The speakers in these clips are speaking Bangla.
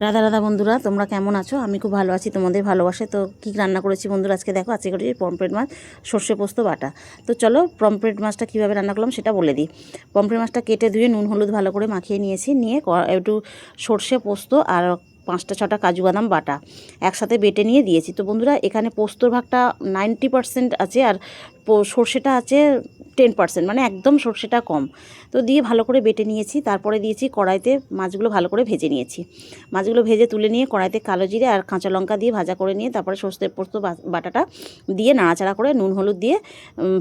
রাধা রাধা বন্ধুরা, তোমরা কেমন আছো? আমি খুব ভালো আছি, তোমাদের ভালোবাসে। তো কী রান্না করেছি বন্ধুরা আজকে দেখো। আজকে করেছি পমফ্রেট মাছ সর্ষে পোস্ত বাটা। তো চলো পমফ্রেট মাছটা কীভাবে রান্না করলাম সেটা বলে দিই। পমফ্রেট মাছটা কেটে ধুয়ে নুন হলুদ ভালো করে মাখিয়ে নিয়েছি, নিয়ে একটু সর্ষে পোস্ত আর 5টা 6টা কাজু বাদাম বাটা একসাথে বেটে নিয়ে দিয়েছি। তো বন্ধুরা এখানে পোস্তর ভাগটা 90% আছে আর সর্ষেটা আছে 10%, মানে একদম সর্ষেটা কম। তো দিয়ে ভালো করে বেটে নিয়েছি। তারপরে দিয়েছি কড়াইতে, মাছগুলো ভালো করে ভেজে নিয়েছি। মাছগুলো ভেজে তুলে নিয়ে কড়াইতে কালো জিরে আর কাঁচা লঙ্কা দিয়ে ভাজা করে নিয়ে তারপরে সর্ষে পোস্ত বাটাটা দিয়ে নাড়াচাড়া করে নুন হলুদ দিয়ে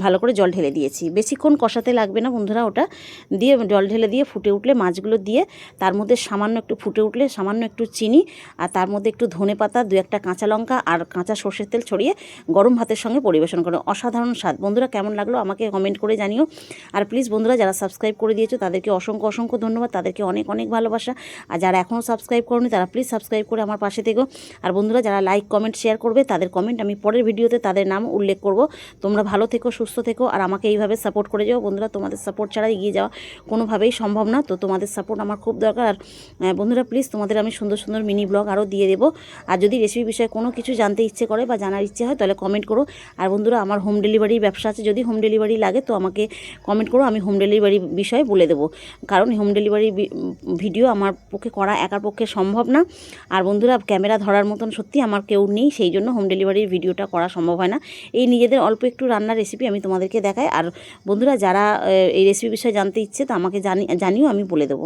ভালো করে জল ঢেলে দিয়েছি। বেশিক্ষণ কষাতে লাগবে না বন্ধুরা, ওটা দিয়ে জল ঢেলে দিয়ে ফুটে উঠলে মাছগুলো দিয়ে তার মধ্যে সামান্য একটু ফুটে উঠলে সামান্য একটু চিনি আর তার মধ্যে একটু ধনেপাতা, 2-1টা কাঁচা লঙ্কা আর কাঁচা সর্ষের তেল ছড়িয়ে গরম ভাতের সঙ্গে পরিবেশন করো। অসাধারণ স্বাদ। বন্ধুরা কেমন লাগলো আমাকে কমেন্ট করে জানিও। আর প্লিজ বন্ধুরা যারা সাবস্ক্রাইব করে দিয়েছো তাদেরকে অসংখ্য অসংখ্য ধন্যবাদ, তাদেরকে অনেক অনেক ভালোবাসা। আর যারা এখনও সাবস্ক্রাইব করোনি তারা প্লিজ সাবস্ক্রাইব করে আমার পাশে থেকো। আর বন্ধুরা যারা লাইক কমেন্ট শেয়ার করবে তাদের কমেন্ট আমি পরের ভিডিওতে তাদের নাম উল্লেখ করব। তোমরা ভালো থেকো, সুস্থ থেকো আর আমাকে এইভাবে সাপোর্ট করে যাও বন্ধুরা। তোমাদের সাপোর্ট ছাড়া এগিয়ে যাওয়া কোনোভাবেই সম্ভব না। তো তোমাদের সাপোর্ট আমার খুব দরকার। আর বন্ধুরা প্লিজ তোমাদের আমি সুন্দর সুন্দর মিনি ব্লগ আরও দিয়ে দেবো। আর যদি রেসিপি বিষয়ে কোনো কিছু জানতে ইচ্ছে করে বা জানার ইচ্ছে হয় তাহলে কমেন্ট করো। আর বন্ধুরা আমার হোম ডেলিভারির ব্যবসা আছে, যদি হোম ডেলিভারি লাগে তো আমাকে কমেন্ট করো, আমি হোম ডেলিভারি বিষয়ে বলে দেবো। কারণ হোম ডেলিভারি ভিডিও আমার পক্ষে করা একার পক্ষে সম্ভব না। আর বন্ধুরা ক্যামেরা ধরার মতন সত্যি আমার কেউ নেই, সেই জন্য হোম ডেলিভারির ভিডিওটা করা সম্ভব হয় না। এই নিজেদের অল্প একটু রান্নার রেসিপি আমি তোমাদেরকে দেখাই। আর বন্ধুরা যারা এই রেসিপি বিষয়ে জানতে ইচ্ছে তো আমাকে জানিও, আমি বলে দেবো।